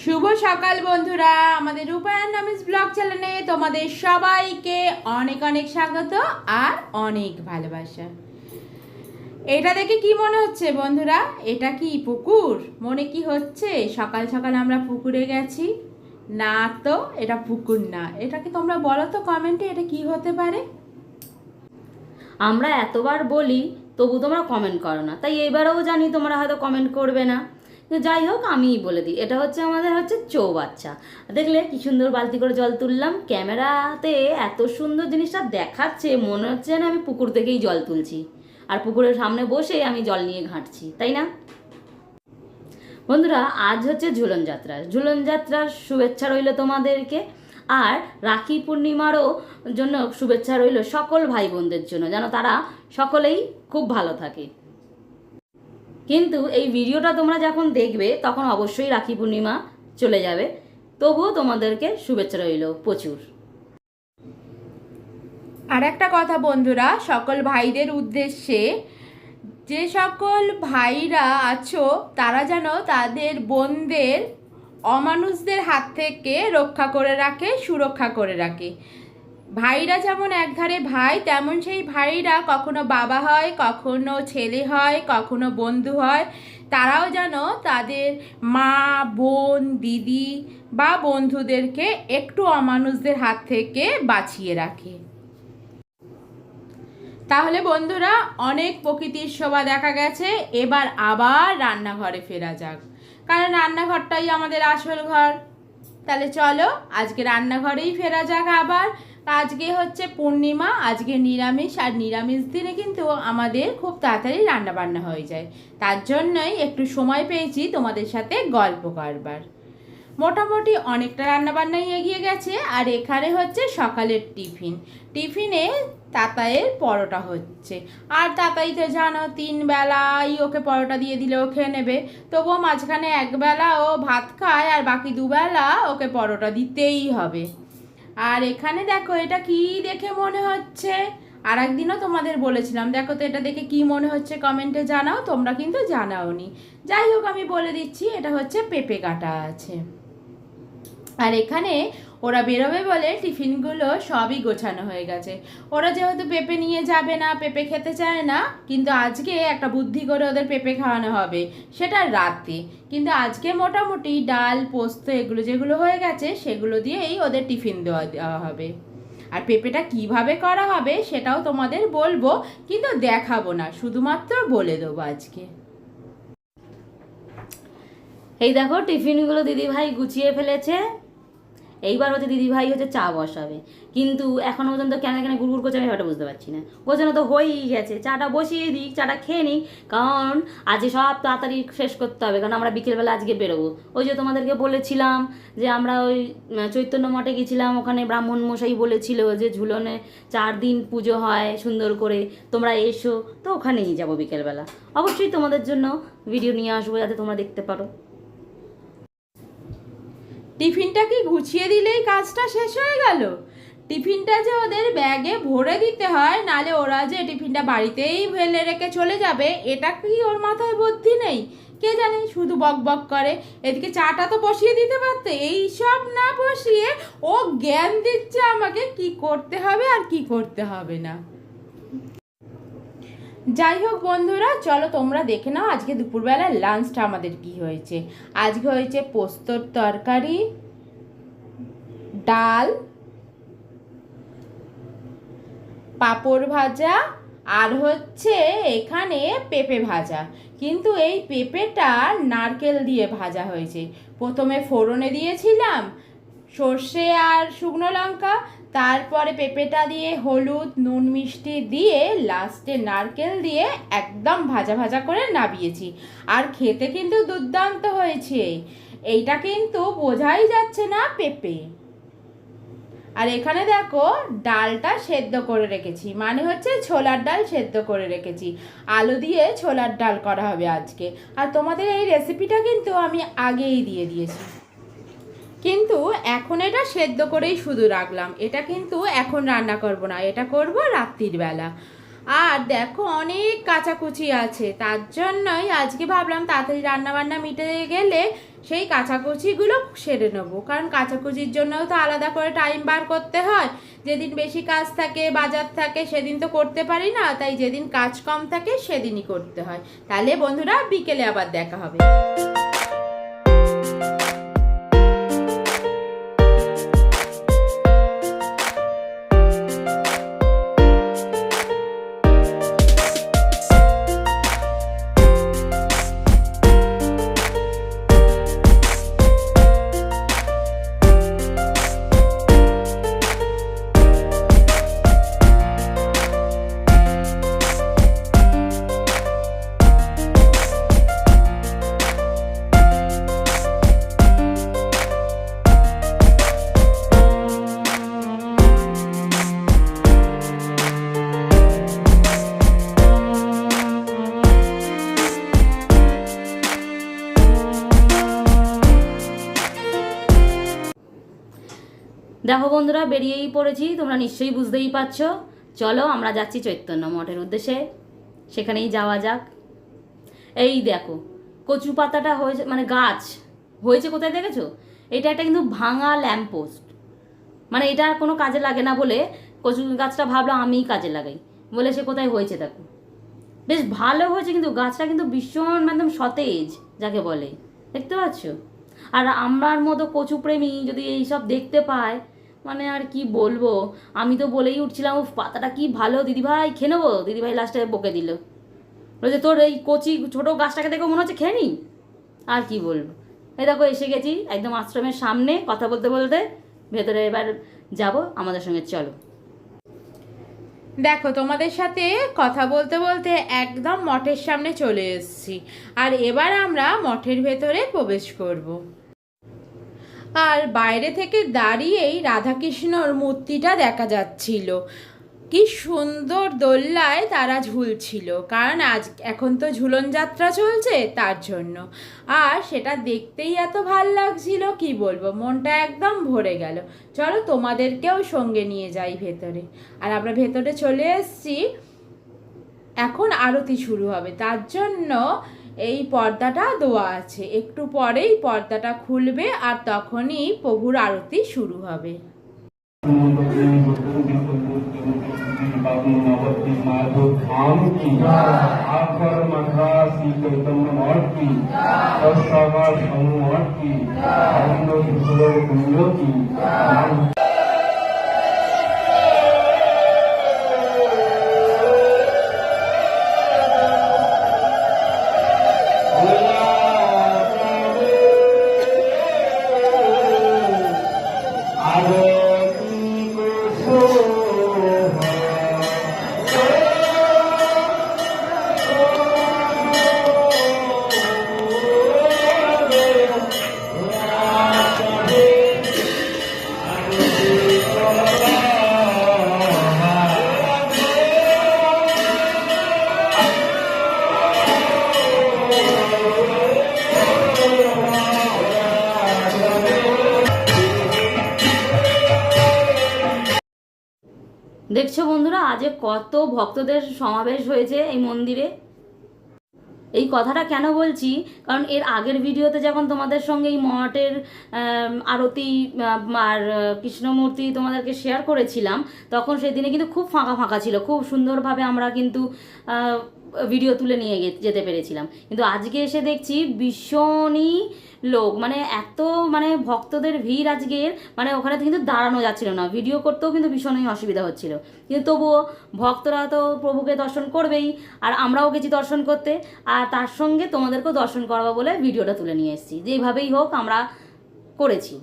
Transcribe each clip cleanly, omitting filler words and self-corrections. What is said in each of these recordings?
শুভ সকাল বন্ধুরা, আমাদের রূপায়ণ নামিজ ব্লগ চ্যানেলে তোমাদের সবাইকে অনেক অনেক স্বাগত আর অনেক ভালোবাসা। এটা দেখে কি মনে হচ্ছে বন্ধুরা? এটা কি পুকুর? মনে কি হচ্ছে সকাল সকাল আমরা পুকুরে গেছি? না তো, এটা পুকুর না। এটাকে তোমরা বলো তো কমেন্টে, এটা কি হতে পারে? আমরা এতবার বলি তবু তোমরা কমেন্ট করো না, তাই এবারেও জানি তোমরা হয়তো কমেন্ট করবে না। কিন্তু যাই হোক, আমিই বলে দিই, এটা হচ্ছে আমাদের চৌবাচ্চা। দেখলে কি সুন্দর বালতি করে জল তুললাম, ক্যামেরাতে এত সুন্দর জিনিসটা দেখাচ্ছে, মনে হচ্ছে না আমি পুকুর থেকেই জল তুলছি আর পুকুরের সামনে বসে আমি জল নিয়ে ঘাঁটছি, তাই না বন্ধুরা? আজ হচ্ছে ঝুলন যাত্রা। ঝুলন যাত্রার শুভেচ্ছা রইল তোমাদেরকে, আর রাখি পূর্ণিমারও জন্য শুভেচ্ছা রইল সকল ভাই বোনদের জন্য, যেন তারা সকলেই খুব ভালো থাকে। কিন্তু এই ভিডিওটা তোমরা যখন দেখবে তখন অবশ্যই রাখি পূর্ণিমা চলে যাবে, তবুও তোমাদেরকে শুভেচ্ছা রইল প্রচুর। আর একটা কথা বন্ধুরা, সকল ভাইদের উদ্দেশ্যে, যে সকল ভাইরা আছো তারা যেন তাদের বোনদের অমানুষদের হাত থেকে রক্ষা করে রাখে, সুরক্ষা করে রাখে। ভাইরা যেমন একধারে ভাই, তেমন সেই ভাইরা কখনো বাবা হয়, কখনো ছেলে হয়, কখনো বন্ধু হয়। তারাও যেন তাদের মা, বোন, দিদি বা বন্ধুদেরকে একটু অমানুষদের হাত থেকে বাঁচিয়ে রাখে। তাহলে বন্ধুরা, অনেক প্রকৃতির শোভা দেখা গেছে, এবার আবার রান্নাঘরে ফেরা যাক, কারণ রান্নাঘরটাই আমাদের আসল ঘর। তাহলে চলো আজকে রান্নাঘরেই ফেরা যাক আবার। আজকে হচ্ছে পূর্ণিমা, আজকে নিরামিষ, আর নিরামিষ দিনে কিন্তু আমাদের খুব তাড়াতাড়ি রান্না বান্না হয়ে যায়। তার জন্যই একটু সময় পেয়েছি তোমাদের সাথে গল্প করবার। মোটামুটি অনেকটা রান্নাবান্নাই এগিয়ে গেছে। আর এখানে হচ্ছে সকালের টিফিনে তাতাইয়ের পরোটা হচ্ছে। আর তাতাই তো জানো 3 বেলাই ওকে পরোটা দিয়ে দিলে ও খেয়ে নেবে, তবুও মাঝখানে 1 বেলা ও ভাত খায় আর বাকি 2 বেলা ওকে পরোটা দিতেই হবে। আর এখানে দেখো, এটা কি দেখে মনে হচ্ছে? আর একদিনও তোমাদের বলেছিলাম, দেখো তো এটা দেখে কি মনে হচ্ছে কমেন্টে জানাও। তোমরা কিন্তু জানাওনি, যাই হোক আমি বলে দিচ্ছি, এটা হচ্ছে পেঁপে কাটা আছে। আর এখানে ওরা বেরোবে বলে টিফিনগুলো সবই গোছানো হয়ে গেছে। ওরা যেহেতু পেঁপে নিয়ে যাবে না, পেঁপে খেতে চায় না, কিন্তু আজকে একটা বুদ্ধি করে ওদের পেঁপে খাওয়ানো হবে, সেটা রাতে। কিন্তু আজকে মোটামুটি ডাল, পোস্ত এগুলো যেগুলো হয়ে গেছে সেগুলো দিয়েই ওদের টিফিন দেওয়া হবে। আর পেঁপেটা কিভাবে করা হবে সেটাও তোমাদের বলবো, কিন্তু দেখাবো না, শুধুমাত্র বলে দেবো আজকে। এই দেখো টিফিনগুলো দিদিভাই গুছিয়ে ফেলেছে। এইবার হচ্ছে দিদিভাই চা বসাবে, কিন্তু এখনো পর্যন্ত কেন কেন গুড় করছে আমি ওটা বুঝতে পারছি না। গোছানো তো হয়েই গেছে, চাটা বসিয়ে দিই, চাটা খেয়ে নিই, কারণ আজকে সব তাড়াতাড়ি শেষ করতে হবে, কারণ আমরা বিকেলবেলা আজকে বেরোবো। ওই যে তোমাদেরকে বলেছিলাম যে আমরা ওই চৈতন্য মঠে গেছিলাম, ওখানে ব্রাহ্মণ মশাই বলেছিল যে ঝুলনে 4 দিন পুজো হয় সুন্দর করে, তোমরা এসো, তো ওখানেই যাবো বিকেলবেলা। অবশ্যই তোমাদের জন্য ভিডিও নিয়ে আসবো যাতে তোমরা দেখতে পারো। টিফিনটা কি গুছিয়ে দিলেই কাজটা শেষ হয়ে গেল? টিফিনটা যে ওদের ব্যাগে ভরে দিতে হয়, নালে ওরা যে টিফিনটা বাড়িতেই ফেলে রেখে চলে যাবে, এটা কি ওর মাথায় বুদ্ধি নেই? কে জানে, শুধু বক বক করে। এদিকে চাটা তো বসিয়ে দিতে পারতে, এই সব না বসিয়ে ও জ্ঞান দিচ্ছে আমাকে কি করতে হবে আর কি করতে হবে না। যাই হোক বন্ধুরা, চলো তোমরা দেখে নাও আজকে দুপুরবেলার লাঞ্চটা আমাদের কি হয়েছে। আজকে হয়েছে পোস্তর তরকারি, ডাল, পাঁপড় ভাজা, আর হচ্ছে এখানে পেঁপে ভাজা। কিন্তু এই পেঁপেটা নারকেল দিয়ে ভাজা হয়েছে। প্রথমে ফোড়নে দিয়েছিলাম সর্ষে আর শুকনো লঙ্কা, তারপরে পেঁপেটা দিয়ে হলুদ, নুন, মিষ্টি দিয়ে লাস্টে নারকেল দিয়ে একদম ভাজা ভাজা করে নামিয়েছি। আর খেতে কিন্তু দুর্দান্ত হয়েছে। এইটা কিন্তু বোঝাই যাচ্ছে না পেঁপে। আর এখানে দেখো ডালটা সেদ্ধ করে রেখেছি, মানে হচ্ছে ছোলার ডাল সেদ্ধ করে রেখেছি। আলু দিয়ে ছোলার ডাল করা হবে আজকে। আর তোমাদের এই রেসিপিটা কিন্তু আমি আগেই দিয়ে দিয়েছি, কিন্তু এখন এটা সেদ্ধ করেই শুধু রাখলাম। এটা কিন্তু এখন রান্না করব না, এটা করব রাত্রির বেলা। আর দেখো অনেক কাচাকুচি আছে, তার জন্যই আজকে ভাবলাম তাড়াতাড়ি রান্না বান্না মিটে গেলে সেই কাচাকুচিগুলো সেরে নেবো, কারণ কাচাকুচির জন্যও তো আলাদা করে টাইম বার করতে হয়। যেদিন বেশি কাজ থাকে, বাজার থাকে, সেদিন তো করতে পারি না, তাই যেদিন কাজ কম থাকে সেদিনই করতে হয়। তাহলে বন্ধুরা বিকেলে আবার দেখা হবে। দেখো বন্ধুরা, বেরিয়েই পড়েছি, তোমরা নিশ্চয়ই বুঝতেই পারছো। চলো আমরা যাচ্ছি চৈতন্য মঠের উদ্দেশ্যে, সেখানেই যাওয়া যাক। এই দেখো কচু পাতাটা হয়েছে, মানে গাছ হয়েছে কোথায় দেখেছো? এটা একটা কিন্তু ভাঙা ল্যাম্পপোস্ট, মানে এটা আর কোনো কাজে লাগে না বলে কচু গাছটা ভাবলাম আমিই কাজে লাগাই বলে সে কোথায় হয়েছে দেখো। বেশ ভালো হয়েছে, কিন্তু গাছটা কিন্তু ভীষণ একদম সতেজ যাকে বলে, দেখতে পাচ্ছ? আর আমার মতো কচু প্রেমী যদি এইসব দেখতে পায়, মানে আর কি বলবো। আমি তো বলেই উঠছিলাম, ও পাতাটা কি ভালো দিদিভাই, খেয়ে নেবো। দিদিভাই লাস্টে বকে দিল, বলছে তোর এই কচি ছোটো গাছটাকে দেখো মনে হচ্ছে খেয়ে নি। আর কি বলবো। এই দেখো এসে গেছি একদম আশ্রমের সামনে, কথা বলতে বলতে ভেতরে এবার যাব, আমাদের সঙ্গে চলো। দেখো তোমাদের সাথে কথা বলতে বলতে একদম মঠের সামনে চলে এসেছি, আর এবার আমরা মঠের ভেতরে প্রবেশ করব। আর বাইরে থেকে দাঁড়িয়েই রাধাকৃষ্ণর মূর্তিটা দেখা যাচ্ছিল, কি সুন্দর দোলনায় তারা ঝুলছিল, কারণ এখন তো ঝুলন যাত্রা চলছে তার জন্য। আর সেটা দেখতেই এত ভাল লাগছিল, কি বলবো, মনটা একদম ভরে গেল। চলো তোমাদেরকেও সঙ্গে নিয়ে যাই ভেতরে। আর আমরা ভেতরে চলে এসেছি, এখন আরতি শুরু হবে, তার জন্য এই পর্দাটা দেওয়া আছে, একটু পরেই পর্দাটা খুলবে আর তখনই প্রভুর আরতি শুরু হবে। দেখছো বন্ধুরা, আজ কত ভক্তদের সমাবেশ হয়েছে এই মন্দিরে। এই কথাটা কেন বলছি, কারণ এর আগের ভিডিওতে যখন তোমাদের সঙ্গে এই মঠের আরতি আর কৃষ্ণমূর্তি তোমাদেরকে শেয়ার করেছিলাম, তখন সেদিনে কিন্তু খুব ফাঁকা ফাঁকা ছিল, খুব সুন্দরভাবে আমরা কিন্তু ভিডিও তুলে নিয়ে যেতে পেরেছিলাম। কিন্তু আজকে এসে দেখছি ভীষণই লোক, মানে এত মানে ভক্তদের ভিড় আজকের, মানে ওখানে কিন্তু দাঁড়ানো যাচ্ছিল না, ভিডিও করতেও কিন্তু ভীষণই অসুবিধা হচ্ছিল। কিন্তু তবুও ভক্তরা তো প্রভুকে দর্শন করবেই, আর আমরাও গেছি দর্শন করতে, আর তার সঙ্গে তোমাদেরকেও দর্শন করাবো বলে ভিডিওটা তুলে নিয়ে এসেছি। যেইভাবেই হোক আমরা করেছি।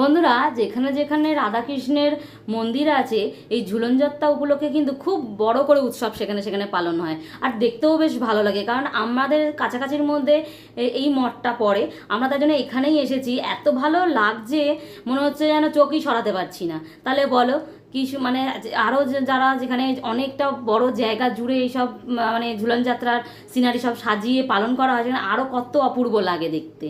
বন্ধুরা, যেখানে যেখানে রাধাকৃষ্ণের মন্দির আছে, এই ঝুলন যাত্রা উপলক্ষে কিন্তু খুব বড় করে উৎসব সেখানে সেখানে পালন হয়, আর দেখতেও বেশ ভালো লাগে। কারণ আমাদের কাছাকাছির মধ্যে এই মঠটা পড়ে, আমরা তার জন্য এখানেই এসেছি। এত ভালো লাগছে, মনে হচ্ছে যেন চোখই সরাতে পারছি না। তাহলে বলো কি, মানে আরও যারা যেখানে অনেকটা বড় জায়গা জুড়ে এইসব মানে ঝুলন যাত্রার সিনারি সব সাজিয়ে পালন করা হয়, সেখানে আরও কত অপূর্ব লাগে দেখতে।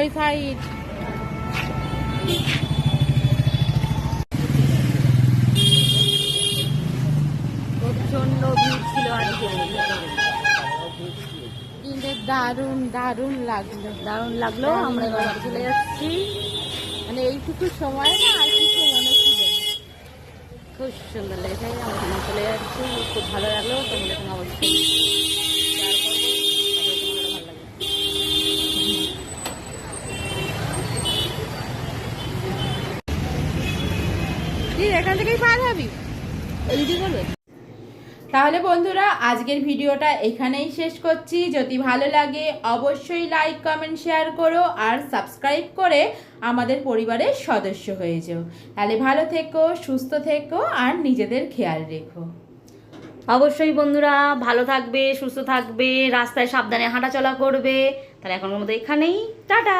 ওই সাইড প্রচন্ড ভিড় ছিল আজকে, কিন্তু দারুণ দারুণ লাগলো। দারুণ লাগলো। আমরা এবার বাড়ি চলে যাচ্ছি। মানে এইটুকু সময় না আর কিছু মনে ছিল না। খুব সুন্দর লেগেছে, আমরা এখানে চলে যাচ্ছি। খুব ভালো লাগলো। তোমাদের সঙ্গে অবশ্যই শেয়ার করবো, তাহলে তোমাদেরও ভালো লাগবে। কি এখান থেকেই পার হবি? দিদি বলবে? তাহলে বন্ধুরা আজকের ভিডিওটা এখানেই শেষ করছি। যদি ভালো লাগে অবশ্যই লাইক কমেন্ট শেয়ার করো আর সাবস্ক্রাইব করে আমাদের পরিবারের সদস্য হয়ে যাও। তাহলে ভালো থেকো, সুস্থ থেকো আর নিজেদের খেয়াল রেখো। অবশ্যই বন্ধুরা ভালো থাকবে, সুস্থ থাকবে, রাস্তায় সাবধানে হাঁটাচলা করবে। তাহলে এখনকার মতো এখানেই টাটা।